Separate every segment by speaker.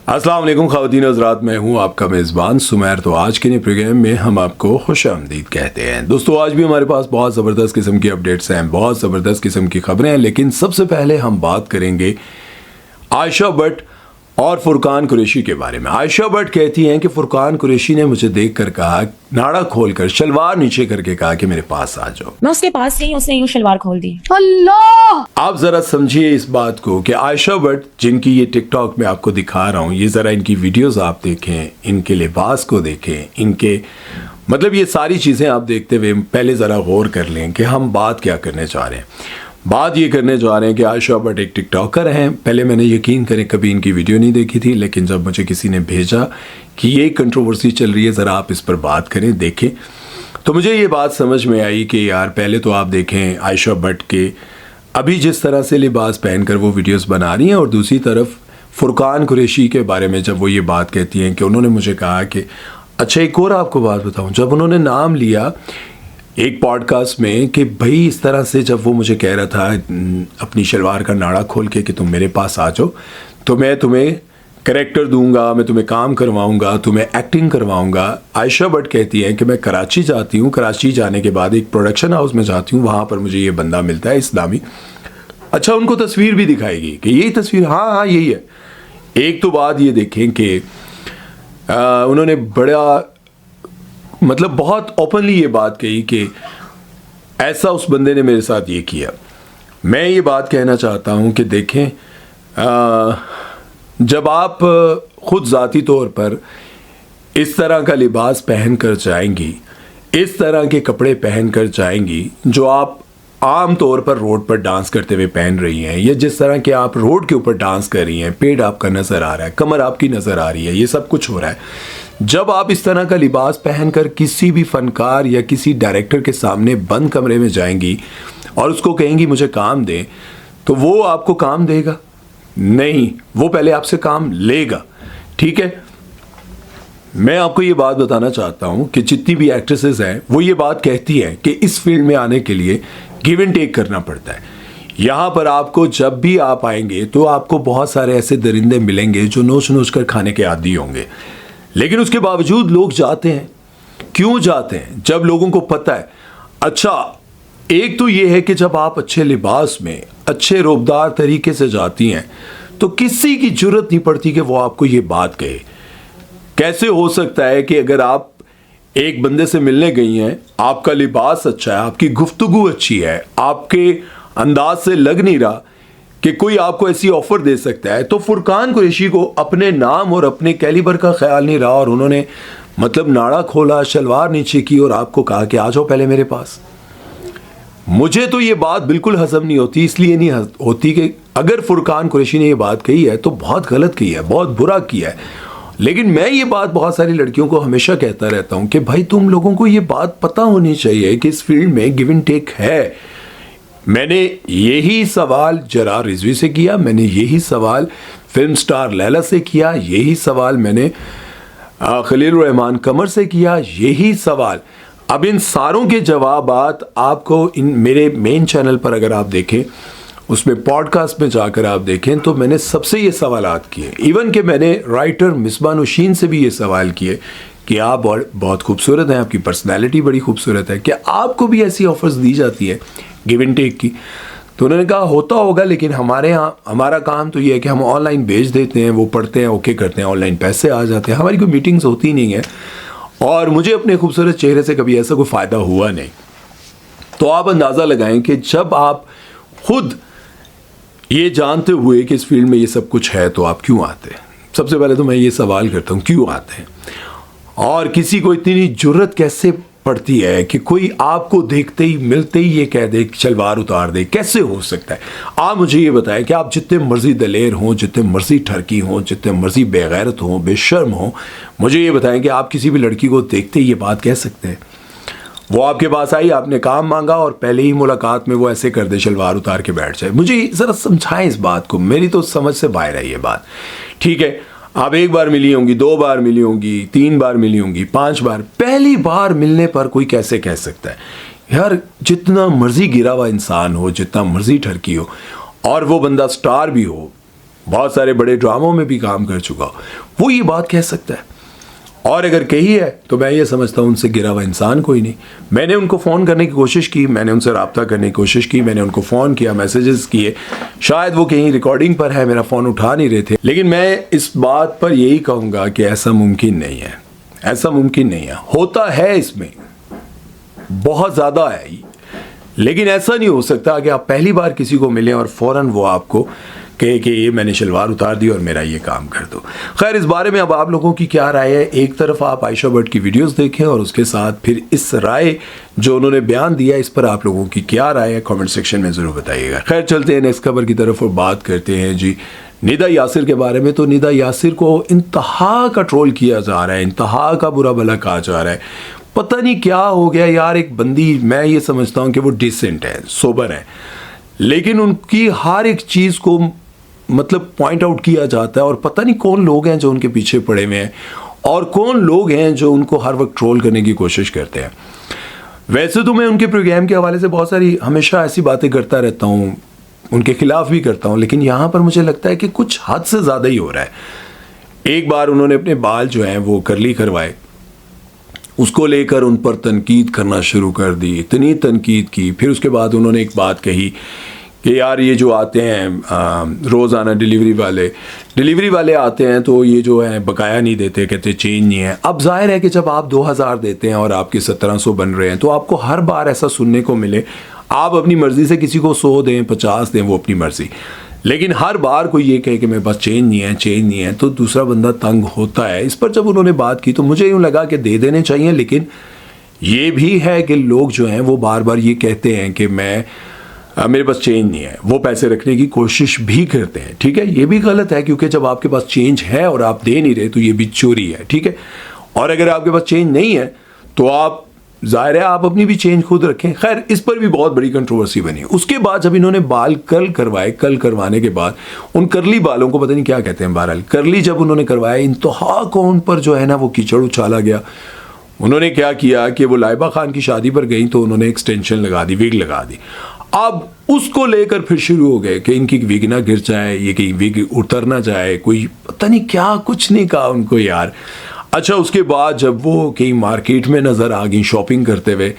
Speaker 1: अस्सलाम वालेकुम ख़वातीन हज़रात, मैं हूं आपका मेज़बान सुमैर। तो आज के नए प्रोग्राम में हम आपको खुशामदीद कहते हैं। दोस्तों, आज भी हमारे पास बहुत ज़बरदस्त किस्म की अपडेट्स हैं, बहुत ज़बरदस्त किस्म की खबरें हैं। लेकिन सबसे पहले हम बात करेंगे आयशा भट्ट और फुरकान कुरैशी के बारे में। आयशा भट्ट कहती हैं कि फुरकान कुरैशी ने मुझे देखकर कहा, नाड़ा खोलकर शलवार नीचे करके कहा कि मेरे पास आ जाओ।
Speaker 2: मैं उसके पास गई, उसने यूं शलवार खोल दी।
Speaker 3: अल्लाह!
Speaker 1: आप जरा समझिए इस बात को कि आयशा भट्ट, जिनकी ये टिकटॉक में आपको दिखा रहा हूँ, ये जरा इनकी वीडियोस आप देखें, इनके लिबास को देखें, इनके मतलब ये सारी चीजें आप देखते हुए पहले जरा गौर कर लें कि हम बात क्या करने चाह रहे हैं। बात ये करने जा रहे हैं कि आयशा भट्ट एक टिकटॉकर हैं। पहले मैंने यकीन करें कभी इनकी वीडियो नहीं देखी थी, लेकिन जब मुझे किसी ने भेजा कि ये कंट्रोवर्सी चल रही है, ज़रा आप इस पर बात करें, देखें, तो मुझे ये बात समझ में आई कि यार पहले तो आप देखें आयशा भट्ट के अभी जिस तरह से लिबास पहनकर वो वीडियोस बना रही हैं, और दूसरी तरफ फुरकान कुरैशी के बारे में जब वो ये बात कहती हैं कि उन्होंने मुझे कहा कि अच्छा, एक और आपको बात बताऊँ, जब उन्होंने नाम लिया एक पॉडकास्ट में कि भाई इस तरह से जब वो मुझे कह रहा था अपनी शलवार का नाड़ा खोल के कि तुम मेरे पास आ जाओ, तो मैं तुम्हें कैरेक्टर दूंगा, मैं तुम्हें काम करवाऊंगा, तुम्हें एक्टिंग करवाऊंगा। आयशा भट्ट कहती है कि मैं कराची जाती हूँ, कराची जाने के बाद एक प्रोडक्शन हाउस में जाती हूँ, वहाँ पर मुझे ये बंदा मिलता है इस्लामी। अच्छा, उनको तस्वीर भी दिखाएगी कि यही तस्वीर, हाँ यही है। एक तो बात ये देखें कि उन्होंने बड़ा मतलब बहुत ओपनली ये बात कही कि ऐसा उस बंदे ने मेरे साथ ये किया। मैं ये बात कहना चाहता हूँ कि देखें, जब आप खुद ज़ाती तौर पर इस तरह का लिबास पहन कर जाएंगी, इस तरह के कपड़े पहन कर जाएंगी जो आप आम तौर पर रोड पर डांस करते हुए पहन रही हैं, या जिस तरह के आप रोड के ऊपर डांस कर रही हैं, पेट आपका नज़र आ रहा है, कमर आपकी नज़र आ रही है, ये सब कुछ हो रहा है। जब आप इस तरह का लिबास पहनकर किसी भी फनकार या किसी डायरेक्टर के सामने बंद कमरे में जाएंगी और उसको कहेंगी मुझे काम दें, तो वो आपको काम देगा? नहीं, वो पहले आपसे काम लेगा। ठीक है, मैं आपको ये बात बताना चाहता हूं कि जितनी भी एक्ट्रेसेस हैं वो ये बात कहती हैं कि इस फील्ड में आने के लिए गिव एंड टेक करना पड़ता है। यहाँ पर आपको जब भी आप आएंगे तो आपको बहुत सारे ऐसे दरिंदे मिलेंगे जो नोच नोच कर खाने के आदी होंगे, लेकिन उसके बावजूद लोग जाते हैं। क्यों जाते हैं? जब लोगों को पता है। अच्छा, एक तो ये है कि जब आप अच्छे लिबास में, अच्छे रोबदार तरीके से जाती हैं तो किसी की जरूरत नहीं पड़ती कि वो आपको ये बात कहे। कैसे हो सकता है कि अगर आप एक बंदे से मिलने गई हैं, आपका लिबास अच्छा है, आपकी गुफ्तगू अच्छी है, आपके अंदाज से लग नहीं रहा कि कोई आपको ऐसी ऑफर दे सकता है, तो फुरकान कुरैशी को अपने नाम और अपने कैलिबर का ख्याल नहीं रहा और उन्होंने मतलब नाड़ा खोला, शलवार नीचे की और आपको कहा कि आ जाओ पहले मेरे पास। मुझे तो ये बात बिल्कुल हजम नहीं होती। इसलिए नहीं होती कि अगर फुरकान कुरैशी ने ये बात कही है तो बहुत गलत की है, बहुत बुरा किया है। लेकिन मैं ये बात बहुत सारी लड़कियों को हमेशा कहता रहता हूँ कि भाई तुम लोगों को ये बात पता होनी चाहिए कि इस फील्ड में गिव एंड टेक है। मैंने यही सवाल जरा रिजवी से किया, मैंने यही सवाल फिल्म स्टार लैला से किया, यही सवाल मैंने खलील रहमान कमर से किया, यही सवाल। अब इन सारों के जवाबात आपको इन मेरे मेन चैनल पर अगर आप देखें, उसमें पॉडकास्ट में जाकर आप देखें, तो मैंने सबसे ये सवालात किए। इवन कि मैंने राइटर मिसबा नौशीन से भी ये सवाल किए कि आप बहुत खूबसूरत हैं, आपकी पर्सनैलिटी बड़ी खूबसूरत है, क्या आपको भी ऐसी ऑफर्स दी जाती है गिव एंड टेक की? तो उन्होंने कहा होता होगा, लेकिन हमारे यहाँ हमारा काम तो ये है कि हम ऑनलाइन भेज देते हैं, वो पढ़ते हैं, ओके करते हैं, ऑनलाइन पैसे आ जाते हैं, हमारी कोई मीटिंग्स होती नहीं है और मुझे अपने खूबसूरत चेहरे से कभी ऐसा कोई फ़ायदा हुआ नहीं। तो आप अंदाज़ा लगाएं कि जब आप खुद ये जानते हुए कि इस फील्ड में ये सब कुछ है तो आप क्यों आते हैं? सबसे पहले तो मैं ये सवाल करता हूँ, क्यों आते हैं? और किसी को इतनी जुर्रत कैसे पड़ती है कि कोई आपको देखते ही, मिलते ही ये कह दे शलवार उतार दे? कैसे हो सकता है? आप मुझे ये बताएं कि आप जितने मर्जी दलेर हों, जितने मर्जी ठरकी हों, जितने मर्जी बेगैरत हों, बेशर्म हों, मुझे ये बताएं कि आप किसी भी लड़की को देखते ही ये बात कह सकते हैं? वो आपके पास आई, आपने काम मांगा और पहले ही मुलाकात में वो ऐसे कर दे, शलवार उतार के बैठ जाए? मुझे ज़रा समझाएं इस बात को, मेरी तो समझ से बाहर है ये बात। ठीक है, आप एक बार मिली होंगी, 2 बार मिली होंगी, 3 बार मिली होंगी, 5 बार, पहली बार मिलने पर कोई कैसे कह सकता है यार, जितना मर्जी गिरा हुआ इंसान हो, जितना मर्जी ठरकी हो, और वो बंदा स्टार भी हो, बहुत सारे बड़े ड्रामों में भी काम कर चुका, वो ये बात कह सकता है। और अगर कही है तो मैं ये समझता हूँ उनसे गिरा हुआ इंसान कोई नहीं। मैंने उनको फ़ोन करने की कोशिश की, मैंने उनसे रब्ता करने की कोशिश की, मैंने उनको फ़ोन किया, मैसेजेस किए, शायद वो कहीं रिकॉर्डिंग पर है, मेरा फ़ोन उठा नहीं रहे थे। लेकिन मैं इस बात पर यही कहूँगा कि ऐसा मुमकिन नहीं है, ऐसा मुमकिन नहीं है। होता है, इसमें बहुत ज़्यादा है, लेकिन ऐसा नहीं हो सकता कि आप पहली बार किसी को मिलें और फ़ौरन वो आपको कहे कि ये मैंने शलवार उतार दी और मेरा ये काम कर दो। खैर, इस बारे में अब आप लोगों की क्या राय है? एक तरफ आप आयशा भट्ट की वीडियोस देखें और उसके साथ फिर इस राय जो उन्होंने बयान दिया, इस पर आप लोगों की क्या राय है? कमेंट सेक्शन में ज़रूर बताइएगा। खैर, चलते हैं नेक्स्ट खबर की तरफ और बात करते हैं जी निदा यासिर के बारे में। तो निदा यासिर को इंतहा का ट्रोल किया जा रहा है, इंतहा का बुरा भला कहा जा रहा है। पता नहीं क्या हो गया यार। एक बंदी, मैं ये समझता हूँ कि वो डिसेंट है, सोबर है, लेकिन उनकी हर एक चीज़ को मतलब पॉइंट आउट किया जाता है और पता नहीं कौन लोग हैं जो उनके पीछे पड़े हुए हैं और कौन लोग हैं जो उनको हर वक्त ट्रोल करने की कोशिश करते हैं। वैसे तो मैं उनके प्रोग्राम के हवाले से बहुत सारी हमेशा ऐसी बातें करता रहता हूँ, उनके खिलाफ भी करता हूँ, लेकिन यहाँ पर मुझे लगता है कि कुछ हद से ज़्यादा ही हो रहा है। एक बार उन्होंने अपने बाल जो हैं वो कर्ली करवाए, उसको लेकर उन पर तनकीद करना शुरू कर दी, इतनी तनकीद की। फिर उसके बाद उन्होंने एक बात कही कि यार ये जो आते हैं रोज़ाना डिलीवरी वाले आते हैं तो ये जो है बकाया नहीं देते, कहते चेंज नहीं है। अब जाहिर है कि जब आप 2000 देते हैं और आपके 1700 बन रहे हैं तो आपको हर बार ऐसा सुनने को मिले, आप अपनी मर्ज़ी से किसी को 100 दें 50 दें, वो अपनी मर्ज़ी, लेकिन हर बार कोई ये कहे कि मेरे पास चेंज नहीं है तो दूसरा बंदा तंग होता है। इस पर जब उन्होंने बात की तो मुझे यूँ लगा कि दे देने चाहिए, लेकिन ये भी है कि लोग जो हैं वो बार बार ये कहते हैं कि मेरे पास चेंज नहीं है, वो पैसे रखने की कोशिश भी करते हैं। ठीक है, ये भी गलत है, क्योंकि जब आपके पास चेंज है और आप दे नहीं रहे तो ये भी चोरी है। ठीक है, और अगर आपके पास चेंज नहीं है तो आप जाहिर है आप अपनी भी चेंज खुद रखें। खैर, इस पर भी बहुत बड़ी कंट्रोवर्सी बनी। उसके बाद जब इन्होंने बाल कर्ल करवाए, कर्ल करवाने के बाद उन करली बालों को पता नहीं क्या कहते हैं, बहरहाल करली जब उन्होंने करवाया, इंतहा को उन पर जो है ना वो कीचड़ उछाला गया। उन्होंने क्या किया कि वो लाइबा खान की शादी पर गई तो उन्होंने एक्सटेंशन लगा दी, विग लगा दी। अब उसको लेकर फिर शुरू हो गए कि इनकी विग ना गिर जाए, ये कहीं विग उतर ना जाए, कोई पता नहीं क्या, कुछ नहीं कहा उनको यार। अच्छा, उसके बाद जब वो कहीं मार्केट में नज़र आ गई शॉपिंग करते हुए,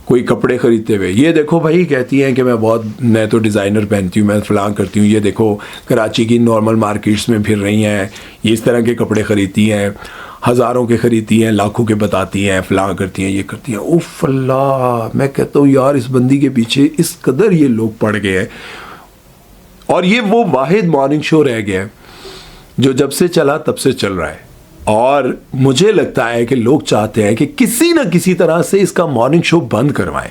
Speaker 1: कोई कपड़े खरीदते हुए, ये देखो भाई, कहती हैं कि मैं तो डिज़ाइनर पहनती हूँ, मैं फ़लाँ करती हूँ, ये देखो कराची की नॉर्मल मार्केट्स में फिर रही हैं, ये इस तरह के कपड़े ख़रीदती हैं, हज़ारों के ख़रीदती हैं, लाखों के बताती हैं, फ़लाँ करती हैं, ये करती हैं। उफ़ अल्लाह, मैं कहता हूँ यार इस बंदी के पीछे इस कदर ये लोग पड़ गए हैं। और ये वो वाहिद मॉर्निंग शो रह गया जो जब से चला तब से चल रहा है, और मुझे लगता है कि लोग चाहते हैं कि किसी न किसी तरह से इसका मॉर्निंग शो बंद करवाएं।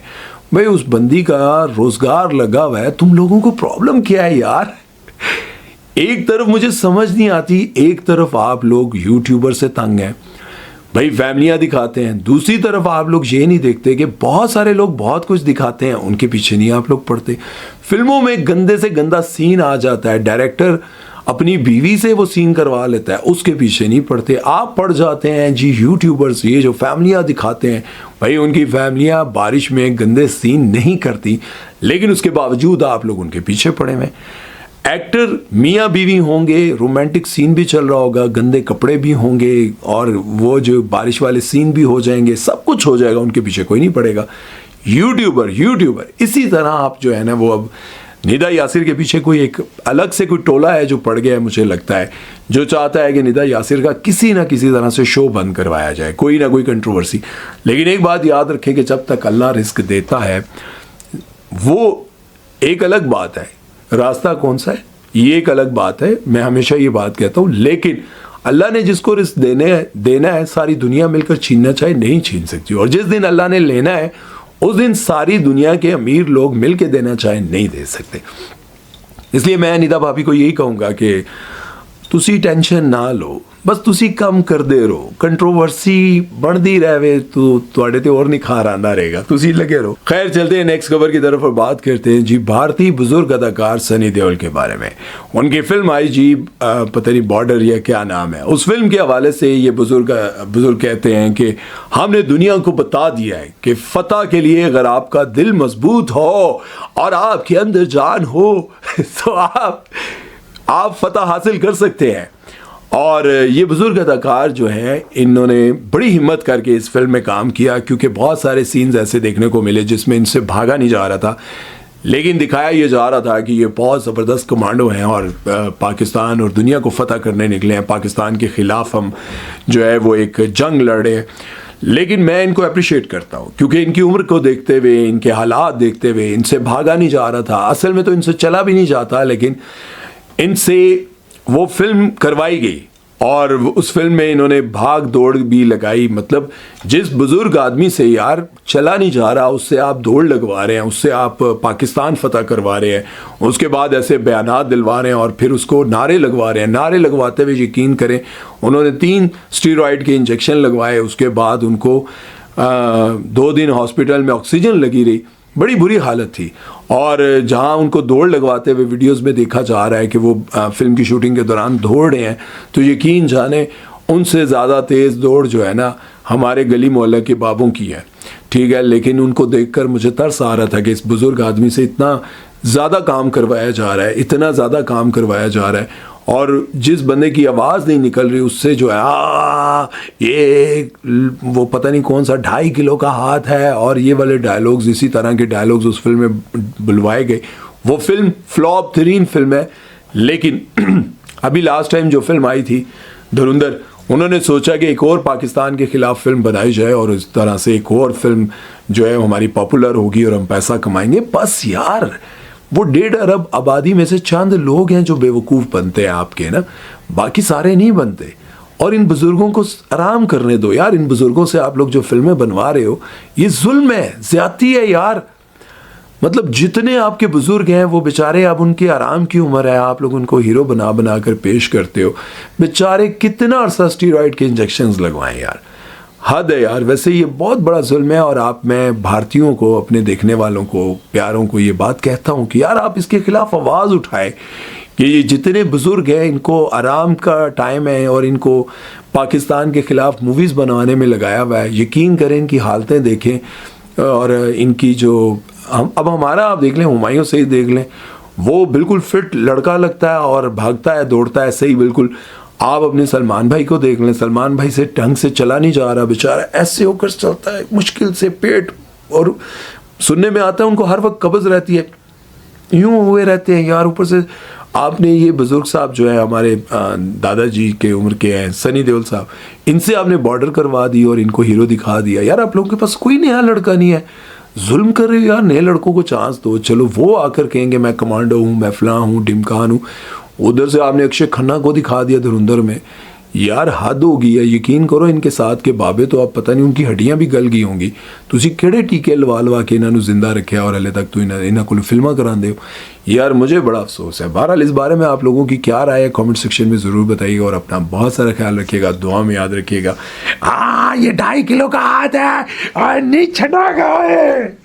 Speaker 1: भाई उस बंदी का रोज़गार लगा हुआ है, तुम लोगों को प्रॉब्लम क्या है यार? एक तरफ मुझे समझ नहीं आती, एक तरफ आप लोग यूट्यूबर से तंग हैं, भाई फैमिलियां दिखाते हैं, दूसरी तरफ आप लोग ये नहीं देखते कि बहुत सारे लोग बहुत कुछ दिखाते हैं, उनके पीछे नहीं आप लोग पड़ते। फिल्मों में गंदे से गंदा सीन आ जाता है, डायरेक्टर अपनी बीवी से वो सीन करवा लेता है, उसके पीछे नहीं पड़ते, आप पड़ जाते हैं जी यूट्यूबर्स। ये जो फैमिलियां दिखाते हैं, भाई उनकी फैमिलियां बारिश में गंदे सीन नहीं करती, लेकिन उसके बावजूद आप लोग उनके पीछे पड़े हुए। एक्टर मियाँ बीवी होंगे, रोमांटिक सीन भी चल रहा होगा, गंदे कपड़े भी होंगे और वो जो बारिश वाले सीन भी हो जाएंगे, सब कुछ हो जाएगा, उनके पीछे कोई नहीं पड़ेगा। यूट्यूबर इसी तरह आप जो है ना वो अब निदा यासिर के पीछे कोई एक अलग से कोई टोला है जो पड़ गया है, मुझे लगता है, जो चाहता है कि निदा यासिर का किसी ना किसी तरह से शो बंद करवाया जाए, कोई ना कोई कंट्रोवर्सी। लेकिन एक बात याद रखें कि जब तक अल्लाह रिस्क देता है वो एक अलग बात है, रास्ता कौन सा है ये एक अलग बात है, मैं हमेशा ये बात कहता हूँ। लेकिन अल्लाह ने जिसको रिस्क देना है, सारी दुनिया मिलकर छीनना चाहे नहीं छीन सकती, और जिस दिन अल्लाह ने लेना है उस दिन सारी दुनिया के अमीर लोग मिल के देना चाहे नहीं दे सकते। इसलिए मैं निदा भाभी को यही कहूँगा कि तुसी टेंशन ना लो, बस तुसी कम कर दे रहो, कंट्रोवर्सी बढ़ती रहे तो तुहाडे ते और निखार आंदा रहेगा, तुसी लगे रहो। खैर, चलते हैं नेक्स्ट खबर की तरफ और बात करते हैं जी भारतीय बुजुर्ग अदाकार सनी देओल के बारे में। उनकी फिल्म आई जी पता नहीं बॉर्डर या क्या नाम है, उस फिल्म के हवाले से ये बुजुर्ग कहते हैं कि हमने दुनिया को बता दिया है कि फतह के लिए अगर आपका दिल मजबूत हो और आपके अंदर जान हो तो आप फतह हासिल कर सकते हैं। और ये बुजुर्ग अदाकार जो है, इन्होंने बड़ी हिम्मत करके इस फिल्म में काम किया, क्योंकि बहुत सारे सीन्स ऐसे देखने को मिले जिसमें इनसे भागा नहीं जा रहा था, लेकिन दिखाया ये जा रहा था कि ये बहुत ज़बरदस्त कमांडो हैं और पाकिस्तान और दुनिया को फतह करने निकले हैं। पाकिस्तान के ख़िलाफ़ हम जो है वो एक जंग लड़े हैं। लेकिन मैं इनको अप्रिशिएट करता हूँ, क्योंकि इनकी उम्र को देखते हुए, इनके हालात देखते हुए, इनसे भागा नहीं जा रहा था। असल में तो इनसे चला भी नहीं जाता, लेकिन इनसे वो फिल्म करवाई गई और उस फिल्म में इन्होंने भाग दौड़ भी लगाई। मतलब जिस बुज़ुर्ग आदमी से यार चला नहीं जा रहा, उससे आप दौड़ लगवा रहे हैं, उससे आप पाकिस्तान फतह करवा रहे हैं, उसके बाद ऐसे बयानात दिलवा रहे हैं और फिर उसको नारे लगवा रहे हैं। नारे लगवाते हुए यकीन करें, उन्होंने 3 स्टीरॉयड के इंजेक्शन लगवाए। उसके बाद उनको 2 दिन हॉस्पिटल में ऑक्सीजन लगी रही, बड़ी बुरी हालत थी। और जहां उनको दौड़ लगवाते हुए वीडियोस में देखा जा रहा है कि वो फिल्म की शूटिंग के दौरान दौड़ रहे हैं, तो यकीन जाने उनसे ज़्यादा तेज़ दौड़ जो है ना हमारे गली मोहल्ले के बाबों की है, ठीक है। लेकिन उनको देखकर मुझे तरस आ रहा था कि इस बुज़ुर्ग आदमी से इतना ज़्यादा काम करवाया जा रहा है, इतना ज़्यादा काम करवाया जा रहा है, और जिस बंदे की आवाज़ नहीं निकल रही उससे जो है ये वो पता नहीं कौन सा 2.5 किलो का हाथ है, और ये वाले डायलॉग्स, इसी तरह के डायलॉग्स उस फिल्म में बुलवाए गए। वो फिल्म फ्लॉप तरीन फिल्म है। लेकिन अभी लास्ट टाइम जो फिल्म आई थी धुरंधर, उन्होंने सोचा कि एक और पाकिस्तान के ख़िलाफ़ फिल्म बनाई जाए और इस तरह से एक और फिल्म जो है हमारी पॉपुलर होगी और हम पैसा कमाएंगे। बस यार, वो 1.5 अरब आबादी में से चंद लोग हैं जो बेवकूफ़ बनते हैं आपके ना, बाकी सारे नहीं बनते। और इन बुज़ुर्गों को आराम करने दो यार। इन बुज़ुर्गों से आप लोग जो फिल्में बनवा रहे हो, ये जुल्म है, ज़्यादती है यार। मतलब जितने आपके बुज़ुर्ग हैं वो बेचारे, अब उनकी आराम की उम्र है, आप लोग उनको हीरो बना बना कर पेश करते हो। बेचारे कितना अरसा स्टीरॉयड के इंजेक्शंस लगवाएं यार, हद है यार। वैसे ये बहुत बड़ा जुल्म है, और मैं भारतीयों को, अपने देखने वालों को, प्यारों को ये बात कहता हूँ कि यार आप इसके खिलाफ आवाज़ उठाएं कि ये जितने बुज़ुर्ग हैं इनको आराम का टाइम है और इनको पाकिस्तान के ख़िलाफ़ मूवीज़ बनवाने में लगाया हुआ है। यकीन करें, इनकी हालतें देखें, और इनकी जो अब हमारा आप देख लें, हुमायूं से ही देख लें, वो बिल्कुल फिट लड़का लगता है और भागता है, दौड़ता है, सही बिल्कुल। आप अपने सलमान भाई को देख लें, सलमान भाई से ढंग से चला नहीं जा रहा, बेचारा ऐसे होकर चलता है मुश्किल से, पेट, और सुनने में आता है उनको हर वक्त कब्ज़ रहती है, यूं हुए रहते हैं यार। ऊपर से आपने ये बुज़ुर्ग साहब जो है हमारे दादाजी के उम्र के हैं, सनी देओल साहब, इनसे आपने बॉर्डर करवा दी और इनको हीरो दिखा दिया। यार आप लोगों के पास कोई नया लड़का नहीं है, जुल्म कर रहे हो यार। नए लड़कों को चांस दो, चलो वो आकर कहेंगे मैं कमांडो हूँ, मैं फलां हूँ, ढिमकान हूँ। उधर से आपने अक्षय खन्ना को दिखा दिया धुरंधर में, यार हद होगी है। यकीन करो, इनके साथ के बाबे तो आप पता नहीं उनकी हड्डियां भी गल गई होंगी। तुसी केड़े टीके लवा लवा के इन्होंने जिंदा रखा और हले तक तो इन्होंने को फिल्मां करांदे हो यार। मुझे बड़ा अफसोस है। बहरहाल इस बारे में आप लोगों की क्या राय है कमेंट सेक्शन में ज़रूर बताइएगा, और अपना बहुत सारा ख्याल रखिएगा, दुआ में याद रखिएगा। ये 2.5 किलो का हाथ है और नहीं छटा गया है।